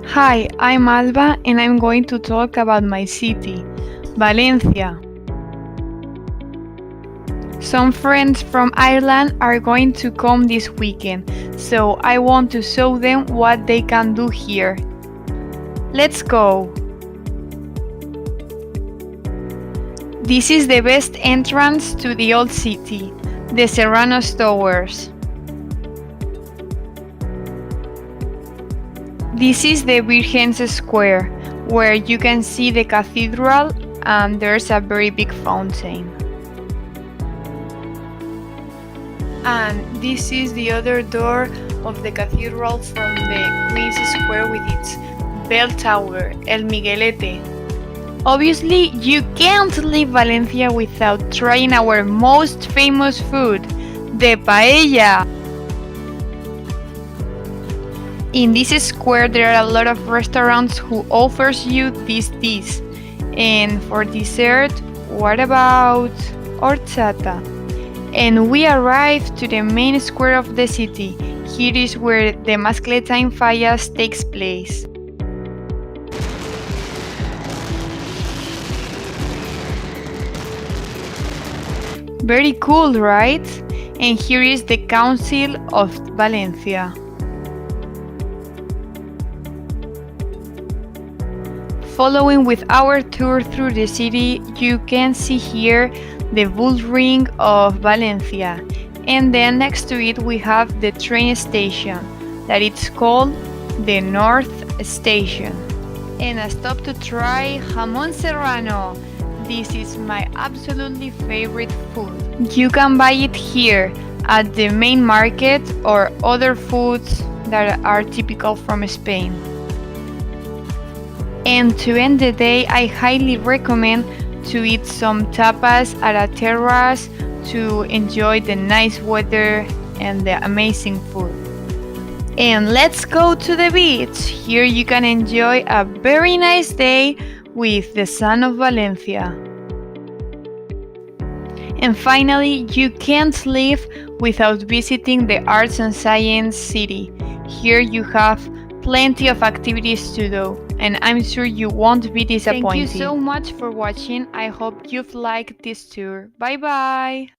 Hi, I'm Alba and I'm going to talk about my city, Valencia. Some friends from Ireland are going to come this weekend, so I want to show them what they can do here. Let's go! This is the best entrance to the old city, the Serranos Towers. This is the Virgen's Square, where you can see the cathedral and there's a very big fountain. And this is the other door of the cathedral from the Queen's Square with its bell tower, El Miguelete. Obviously, you can't leave Valencia without trying our most famous food, the paella. In this square there are a lot of restaurants who offers you this dish. And for dessert, what about horchata? And we arrived to the main square of the city. Here is where the Mascleta in Fallas takes place. Very cool, right? And here is the Council of Valencia. Following with our tour through the city, you can see here the bull ring of Valencia, and then next to it we have the train station that it's called the North Station. And a stop to try jamón serrano. This is my absolutely favorite food. You can buy it here at the main market or other foods that are typical from Spain. And to end the day, I highly recommend to eat some tapas at a terrace to enjoy the nice weather and the amazing food. And let's go to the beach. Here you can enjoy a very nice day with the sun of Valencia. And finally, you can't leave without visiting the Arts and Science City. Here you have plenty of activities to do, and I'm sure you won't be disappointed. Thank you so much for watching. I hope you've liked this tour. Bye bye!